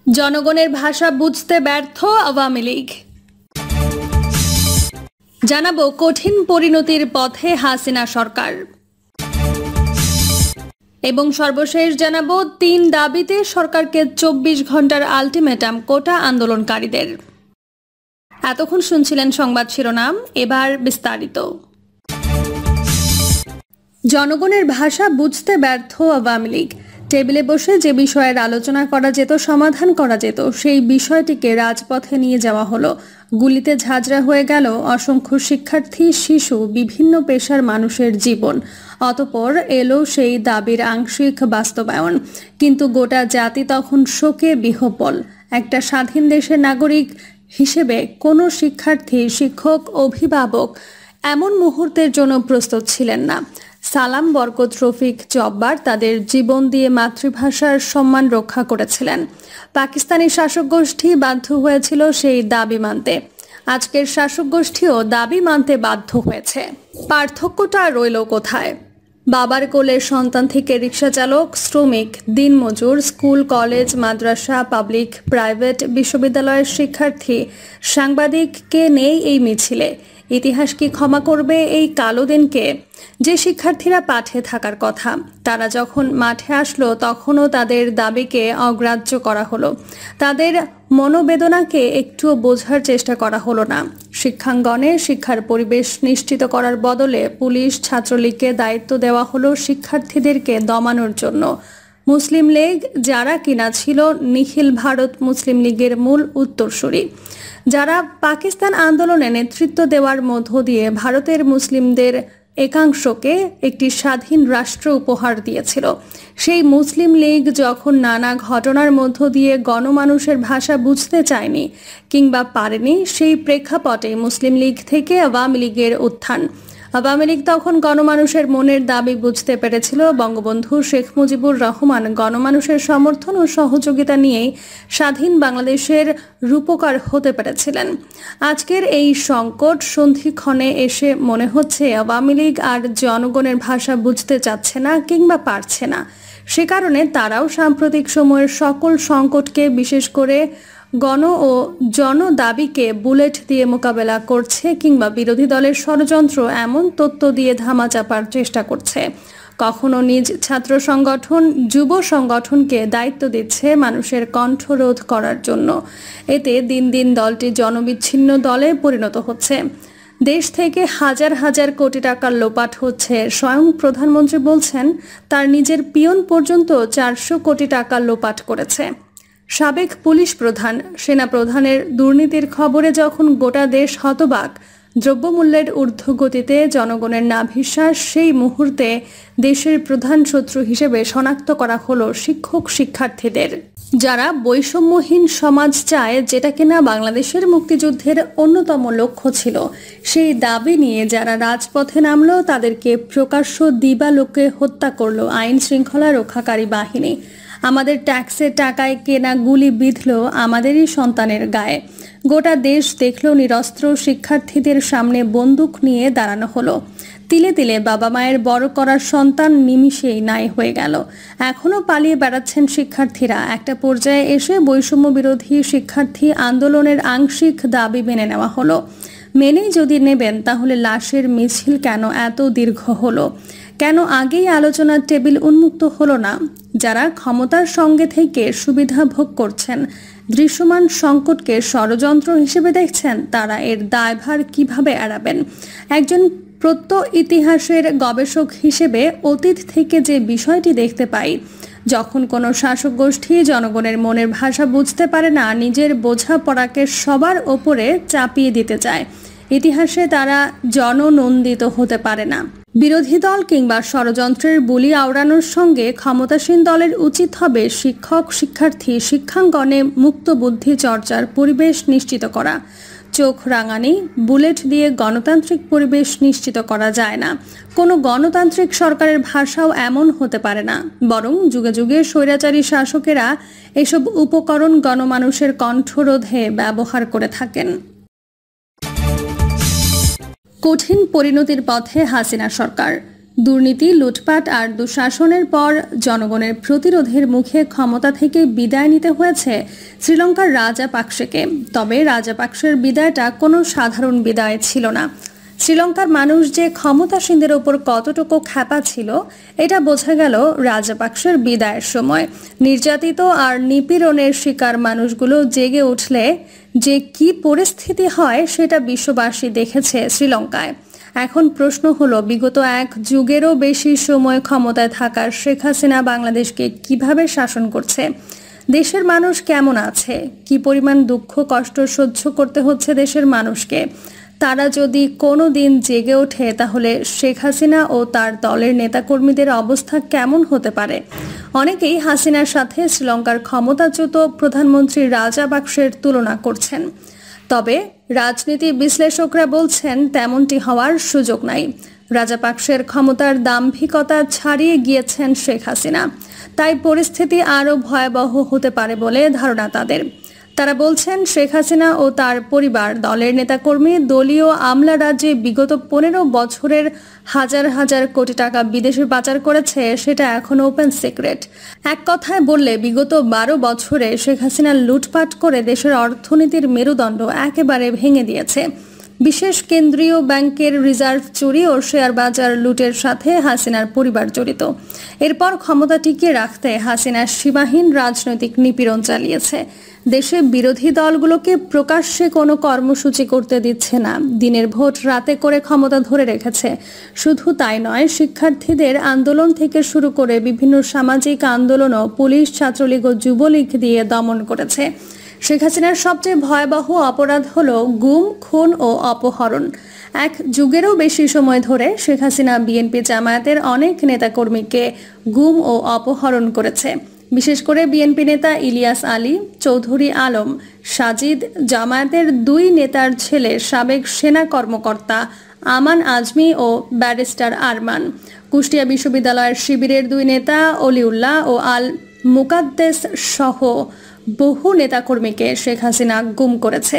জনগণের ভাষা বুঝতে ব্যর্থ আওয়ামী লীগ। জানাবো কঠিন পরিণতির পথে হাসিনা সরকার এবং সর্বশেষ জানাবো ৩ দাবিতে সরকারকে ২৪ ঘন্টার আলটিমেটাম কোটা আন্দোলনকারীদের। এতক্ষণ শুনছিলেন সংবাদ শিরোনাম, এবার বিস্তারিত। জনগণের ভাষা বুঝতে ব্যর্থ আওয়ামী লীগ। টেবিলে বসে যে বিষয়ের আলোচনা করা যেত, সমাধান করা যেত, সেই বিষয়টিকে রাজপথে নিয়ে যাওয়া হলো। গুলিতে ঝাঁঝরা হয়ে গেল অসংখ্য শিক্ষার্থী, শিশু, বিভিন্ন পেশার মানুষের জীবন। অতঃপর এলো সেই দাবির আংশিক বাস্তবায়ন। কিন্তু গোটা জাতি তখন শোকে বিহ্বল। একটা স্বাধীন দেশের নাগরিক হিসেবে কোনো শিক্ষার্থী, শিক্ষক, অভিভাবক এমন মুহূর্তের জন্য প্রস্তুত ছিলেন না। সালাম, বরকত, রফিক, জব্বার তাদের জীবন দিয়ে মাতৃভাষার সম্মান রক্ষা করেছিলেন। পাকিস্তানি শাসক গোষ্ঠী বাধ্য হয়েছিল সেই দাবি মানতে। আজকের শাসক গোষ্ঠীও দাবি মানতে বাধ্য হয়েছে। পার্থক্যটা রইল কোথায়? বাবার কোলের সন্তান থেকে রিকশা চালক, শ্রমিক, দিনমজুর, স্কুল, কলেজ, মাদ্রাসা, পাবলিক, প্রাইভেট, বিশ্ববিদ্যালয়ের শিক্ষার্থী, সাংবাদিক, কে নেই এই মিছিলে? ইতিহাস কি ক্ষমা করবে এই কালো দিনকে? যে শিক্ষার্থীরা পাঠে থাকার কথা, তারা যখন মাঠে আসলো তখনও তাদের দাবিকে অগ্রাহ্য করা হলো। তাদের মনোবেদনাকে একটুও বোঝার চেষ্টা করা হলো না। শিক্ষাঙ্গনে শিক্ষার পরিবেশ নিশ্চিত করার বদলে পুলিশ, ছাত্রলীগকে দায়িত্ব দেওয়া হলো শিক্ষার্থীদেরকে দমানোর জন্য। মুসলিম লীগ, যারা কিনা ছিল নিখিল ভারত মুসলিম লীগের মূল উত্তরসূরি, যারা পাকিস্তান আন্দোলনে নেতৃত্ব দেওয়ার মধ্য দিয়ে ভারতের মুসলিমদের একাংশকে একটি স্বাধীন রাষ্ট্র উপহার দিয়েছিল, সেই মুসলিম লীগ যখন নানা ঘটনার মধ্য দিয়ে গণমানুষের ভাষা বুঝতে চায়নি কিংবা পারেনি, সেই প্রেক্ষাপটে মুসলিম লীগ থেকে আওয়ামী লীগের উত্থান। আওয়ামী লীগ তখন গণমানুষের মনের দাবি বুঝতে পেরেছিল। বঙ্গবন্ধু শেখ মুজিবুর রহমান গণমানুষের সমর্থন ও সহযোগিতা নিয়েই স্বাধীন বাংলাদেশের রূপকার হতে পেরেছিলেন। আজকের এই সংকট সন্ধিক্ষণে এসে মনে হচ্ছে আওয়ামী লীগ আর জনগণের ভাষা বুঝতে চাচ্ছে না কিংবা পারছে না। সে কারণে তারাও সাম্প্রতিক সময়ের সকল সংকটকে, বিশেষ করে গণ ও জন দাবিকে বুলেট দিয়ে মোকাবেলা করছে কিংবা বিরোধী দলের ষড়যন্ত্র এমন তত্ত্ব দিয়ে ধামাচাপার চেষ্টা করছে। কখনো নিজ ছাত্র সংগঠন, যুব সংগঠনকে দায়িত্ব দিচ্ছে মানুষের কণ্ঠরোধ করার জন্য। এতে দিন দিন দলটি জনবিচ্ছিন্ন দলে পরিণত হচ্ছে। দেশ থেকে হাজার হাজার কোটি টাকার লোপাট হচ্ছে। স্বয়ং প্রধানমন্ত্রী বলছেন তার নিজের পিয়ন পর্যন্ত 400 কোটি টাকা লোপাট করেছে। সাবেক পুলিশ প্রধান, সেনা প্রধানের দুর্নীতির খবরে যখন গোটা দেশ হতবাক, দ্রব্যমূল্যের ঊর্ধ্বগতিতে জনগণের নাভিশ্বাস, সেই মুহূর্তে দেশের প্রধান শত্রু হিসেবে শনাক্ত করা হলো শিক্ষক শিক্ষার্থীদের, যারা বৈষম্যহীন সমাজ চায়, যেটা কিনা বাংলাদেশের মুক্তিযুদ্ধের অন্যতম লক্ষ্য ছিল। সেই দাবি নিয়ে যারা রাজপথে নামলো, তাদেরকে প্রকাশ্য দিবালোকে হত্যা করলো আইন শৃঙ্খলা রক্ষাকারী বাহিনী। আমাদের ট্যাক্সের টাকায় কেনা গুলি বিঁধল আমাদেরই সন্তানের গায়ে। গোটা দেশ দেখল নিরস্ত্র শিক্ষার্থীদের সামনে বন্দুক নিয়ে দাঁড়ানো হলো। তিলে তিলে বাবা মায়ের বড় করার সন্তান নিমিষেই নাই হয়ে গেল। এখনও পালিয়ে বেড়াচ্ছেন শিক্ষার্থীরা। একটা পর্যায়ে এসে বৈষম্য বিরোধী শিক্ষার্থী আন্দোলনের আংশিক দাবি মেনে নেওয়া হলো। মেনেই যদি নেবেন, তাহলে লাশের মিছিল কেন এত দীর্ঘ হলো? কেন আগেই আলোচনার টেবিল উন্মুক্ত হলো না? যারা ক্ষমতার সঙ্গে থেকে সুবিধা ভোগ করছেন, দৃশ্যমান সংকটকে ষড়যন্ত্র হিসেবে দেখছেন, তারা এর দায়ভার কিভাবে এড়াবেন? একজন ইতিহাসের গবেষক হিসেবে অতীত থেকে যে বিষয়টি দেখতে পাই, যখন কোনো শাসক গোষ্ঠী জনগণের মনের ভাষা বুঝতে পারে না, নিজের বোঝাপড়াকে সবার ওপরে চাপিয়ে দিতে চায়, ইতিহাসে তারা জননন্দিত হতে পারে না। বিরোধী দল কিংবা ষড়যন্ত্রের বুলি আওড়ানোর সঙ্গে ক্ষমতাসীন দলের উচিত হবে শিক্ষক, শিক্ষার্থী, শিক্ষাঙ্গনে মুক্ত বুদ্ধি চর্চার পরিবেশ নিশ্চিত করা। চোখ রাঙানি, বুলেট দিয়ে গণতান্ত্রিক পরিবেশ নিশ্চিত করা যায় না। কোনো গণতান্ত্রিক সরকারের ভাষাও এমন হতে পারে না। বরং যুগে যুগে স্বৈরাচারী শাসকেরা এসব উপকরণ গণমানুষের কণ্ঠরোধে ব্যবহার করে থাকেন। কঠিন পরিণতির পথে হাসিনা সরকার। দুর্নীতি, লুটপাট আর দুঃশাসনের পর জনগণের প্রতিরোধের মুখে ক্ষমতা থেকে বিদায় নিতে হয়েছে শ্রীলঙ্কার রাজাপাকসেকে। তবে রাজাপাকসের বিদায়টা কোনো সাধারণ বিদায় ছিল না। শ্রীলঙ্কার মানুষ যে ক্ষমতাসীনদের ওপর কতটুকু খ্যাপা ছিল এটা বোঝা গেল রাজাপাকসের বিদায়ের সময়। নির্যাতিত আর নিপীড়নের শিকার মানুষগুলো জেগে উঠলে যে কি পরিস্থিতি হয় সেটা বিশ্ববাসী দেখেছে শ্রীলঙ্কায়। এখন প্রশ্ন হলো, বিগত এক যুগেরও বেশি সময় ক্ষমতায় থাকার শেখ হাসিনা বাংলাদেশকে কিভাবে শাসন করছে? দেশের মানুষ কেমন আছে? কি পরিমাণ দুঃখ কষ্ট সহ্য করতে হচ্ছে দেশের মানুষকে? তারা যদি কোনো দিন জেগে ওঠে তাহলে শেখ হাসিনা ও তার দলের নেতাকর্মীদের অবস্থা কেমন হতে পারে? অনেকেই হাসিনার সাথে শ্রীলঙ্কার ক্ষমতাচ্যুত প্রধানমন্ত্রী রাজাপাকসের তুলনা করছেন। তবে রাজনীতি বিশ্লেষকরা বলছেন তেমনটি হওয়ার সুযোগ নাই। রাজাপাকসের ক্ষমতার দাম্ভিকতা ছাড়িয়ে গিয়েছেন শেখ হাসিনা। তাই পরিস্থিতি আরও ভয়াবহ হতে পারে বলে ধারণা তাদের। তারা বলছেন শেখ হাসিনা ও তার পরিবার, দলের নেতাকর্মী, দলীয় আমলা রাজ্যে বিগত 15 বছরের হাজার হাজার কোটি টাকা বিদেশে পাচার করেছে সেটা এখন ওপেন সিক্রেট। এক কথায় বললে বিগত 12 বছরে শেখ হাসিনা লুটপাট করে দেশের অর্থনীতির মেরুদণ্ড একেবারে ভেঙে দিয়েছে। বিশেষ কেন্দ্রীয় ব্যাংকের রিজার্ভ চুরি ও শেয়ার বাজার লুটের সাথে হাসিনার পরিবার জড়িত। এরপর ক্ষমতা টিকিয়ে রাখতে হাসিনা সীমাহীন রাজনৈতিক নিপীড়ন চালিয়েছে। দেশে বিরোধী দলগুলোকে প্রকাশ্যে কোনো কর্মসূচি করতে দিচ্ছে না। দিনের ভোট রাতে করে ক্ষমতা ধরে রেখেছে। শুধু তাই নয়, শিক্ষার্থীদের আন্দোলন থেকে শুরু করে বিভিন্ন সামাজিক আন্দোলনও পুলিশ, ছাত্রলীগ ও যুবলীগ দিয়ে দমন করেছে। শেখ হাসিনার সবচেয়ে ভয়াবহ অপরাধ হলো গুম, খুন ও অপহরণ। এক যুগেরও বেশি সময় ধরে শেখ হাসিনা বিএনপি জামায়াতের অনেক নেতাকর্মীকে গুম ও অপহরণ করেছে। বিশেষ করে বিএনপি নেতা ইলিয়াস আলী, চৌধুরী আলম, সাজিদ, জামায়াতের 2 নেতার ছেলে সাবেক সেনা কর্মকর্তা আমান আজমি ও ব্যারিস্টার আরমান, কুষ্টিয়া বিশ্ববিদ্যালয়ের শিবিরের 2 নেতা অলিউল্লাহ ও আল মুকাদ্দেস সহ বহু নেতাকর্মীকে শেখ হাসিনা গুম করেছে।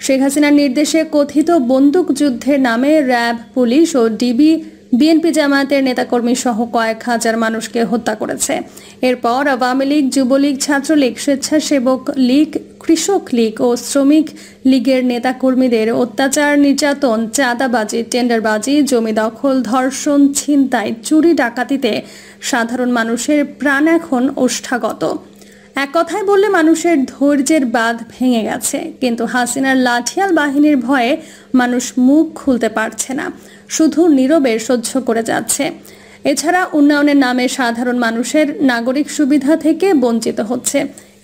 শেখ হাসিনার নির্দেশে কথিত বন্দুক যুদ্ধের নামে র্যাব, পুলিশ ও ডিবি বিএনপি জামায়াতের নেতাকর্মী সহ কয়েক হাজার মানুষকে হত্যা করেছে। এরপর আওয়ামী লীগ, যুবলীগ, ছাত্রলীগ, স্বেচ্ছাসেবক লীগ, কৃষক লীগ ও শ্রমিক লীগের নেতাকর্মীদের অত্যাচার, নির্যাতন, চাঁদাবাজি, টেন্ডারবাজি, জমি দখল, ধর্ষণ, ছিনতাই, চুরি, ডাকাতিতে সাধারণ মানুষের প্রাণ এখন ওষ্ঠাগত। এক কথায় বললে মানুষের ধৈর্যের বাঁধ ভেঙে গেছে। কিন্তু হাসিনার লাঠিয়াল বাহিনীর ভয়ে মানুষ মুখ খুলতে পারছে না, শুধু নীরবে সহ্য করে যাচ্ছে। এছাড়া উন্নয়নের নামে সাধারণ মানুষের নাগরিক সুবিধা থেকে বঞ্চিত হচ্ছে।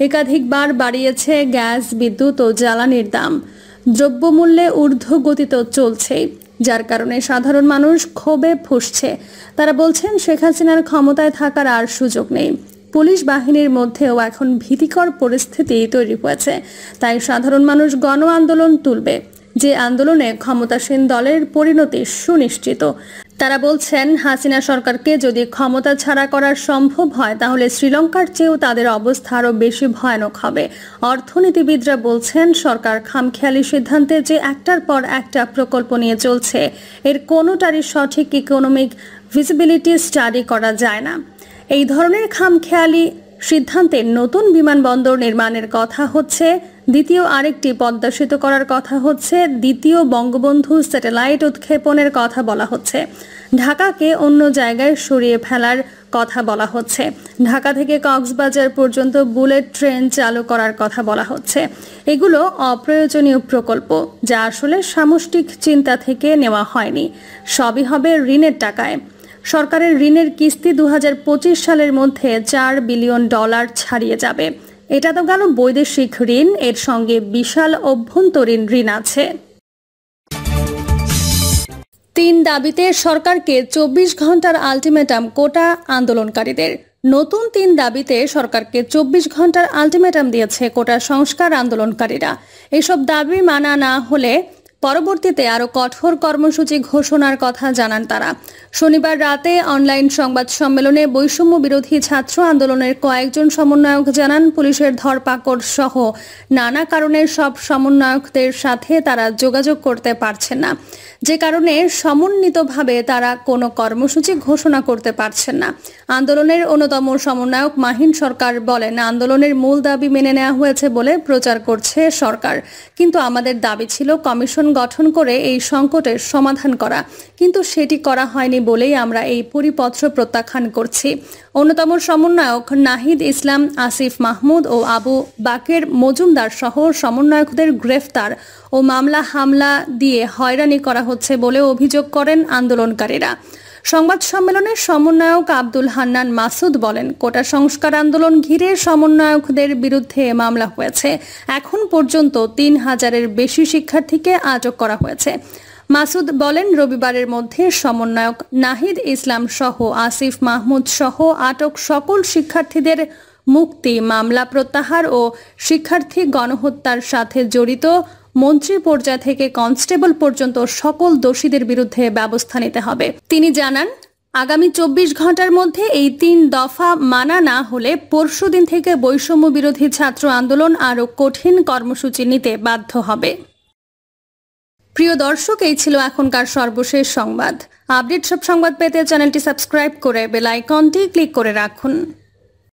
একাধিকবার বাড়িয়েছে গ্যাস, বিদ্যুৎ ও জ্বালানির দাম। দ্রব্যমূল্যে ঊর্ধ্বগতি তো চলছেই, যার কারণে সাধারণ মানুষ ক্ষোভে ফুঁসছে। তারা বলছেন শেখ হাসিনার ক্ষমতায় থাকার আর সুযোগ নেই। পুলিশ বাহিনীর মধ্যেও এখন ভীতিকর পরিস্থিতি তৈরি হয়েছে। তাই সাধারণ মানুষ গণ আন্দোলন তুলবে, যে আন্দোলনে ক্ষমতাসীন দলের পরিণতি সুনিশ্চিত। তারা বলছেন হাসিনা সরকারকে যদি ক্ষমতা ছাড়া করা সম্ভব হয় তাহলে শ্রীলঙ্কার চেয়েও তাদের অবস্থা আরও বেশি ভয়ানক হবে। অর্থনীতিবিদরা বলছেন সরকার খামখেয়ালি সিদ্ধান্তে যে একটার পর একটা প্রকল্প নিয়ে চলছে, এর কোনোটারই সঠিক ইকোনমিক ভিজিবিলিটি স্টাডি করা যায় না। এই ধরনের খামখেয়ালি সিদ্ধান্তে নতুন বিমানবন্দর নির্মাণের কথা হচ্ছে, দ্বিতীয় আরেকটি পদ্মা সেতু করার কথা হচ্ছে, দ্বিতীয় বঙ্গবন্ধু স্যাটেলাইট উৎক্ষেপণের কথা বলা হচ্ছে, ঢাকাকে অন্য জায়গায় সরিয়ে ফেলার কথা বলা হচ্ছে, ঢাকা থেকে কক্সবাজার পর্যন্ত বুলেট ট্রেন চালু করার কথা বলা হচ্ছে। এগুলো অপ্রয়োজনীয় প্রকল্প, যা আসলে সামষ্টিক চিন্তা থেকে নেওয়া হয়নি। সবই হবে ঋণের টাকায়। সরকারের ঋণের কিস্তি 2025 সালের মধ্যে $4 বিলিয়ন ছাড়িয়ে যাবে। এটা তো গেল বৈদেশিক ঋণ, এর সঙ্গে বিশাল অভ্যন্তরীণ ঋণ আছে। 3 দাবিতে সরকারকে 24 ঘন্টার আলটিমেটাম কোটা আন্দোলনকারীদের। নতুন 3 দাবিতে সরকারকে 24 ঘন্টার আলটিমেটাম দিয়েছে কোটা সংস্কার আন্দোলনকারীরা। এসব দাবি মানা না হলে পরবর্তীতে আরও কঠোর কর্মসূচি ঘোষণার কথা জানান তারা। শনিবার রাতে অনলাইন সংবাদ সম্মেলনে বৈষম্য বিরোধী ছাত্র আন্দোলনের কয়েকজন সমন্বয়ক জানান, পুলিশের ধরপাকড় সহ নানা কারণে সব সমন্বয়কদের সাথে তারা যোগাযোগ করতে পারছেন না, যে কারণে সমন্বিতভাবে তারা কোনো কর্মসূচি ঘোষণা করতে পারছেন না। আন্দোলনের অন্যতম সমন্বয়ক মাহিন সরকার বলেন, আন্দোলনের মূল দাবি মেনে নেওয়া হয়েছে বলে প্রচার করছে সরকার, কিন্তু আমাদের দাবি ছিল কমিশন গঠন করে এই সংকটের সমাধান করা, কিন্তু সেটি করা হয়নি বলেই আমরা এই পরিপত্র প্রত্যাখ্যান করছি। অন্যতম সমন্বয়ক নাহিদ ইসলাম, আসিফ মাহমুদ ও আবু বাকের মজুমদার সহ সমন্বয়কদের গ্রেফতার ও মামলা হামলা দিয়ে হয়রানি করা হচ্ছে বলে অভিযোগ করেন আন্দোলনকারীরা। সংবাদ সম্মেলনে সমন্বয়ক আব্দুল হান্নান মাসুদ বলেন, কোটা সংস্কার আন্দোলন ঘিরে সমন্বয়কদের বিরুদ্ধে মামলা হয়েছে। এখন পর্যন্ত ৩,০০০-এর বেশি শিক্ষার্থীকে আটক করা হয়েছে। মাসুদ বলেন, রবিবারের মধ্যে সমন্বয়ক নাহিদ ইসলাম সহ আসিফ মাহমুদ সহ আটক সকল শিক্ষার্থীদের মুক্তি, মামলা প্রত্যাহার ও শিক্ষার্থী গণহত্যার সাথে জড়িত মন্ত্রী পর্যায় থেকে কনস্টেবল পর্যন্ত সকল দোষীদের বিরুদ্ধে ব্যবস্থা নিতে হবে। তিনি জানান, আগামী ২৪ ঘন্টার মধ্যে এই ৩ দফা মানা না হলে পরশুদিন থেকে বৈষম্য বিরোধী ছাত্র আন্দোলন আরও কঠিন কর্মসূচি নিতে বাধ্য হবে। প্রিয় দর্শক, এই ছিল এখনকার সর্বশেষ সংবাদ। আপডেট সব সংবাদ পেতে চ্যানেলটি সাবস্ক্রাইব করে বেল আইকনটি ক্লিক করে রাখুন।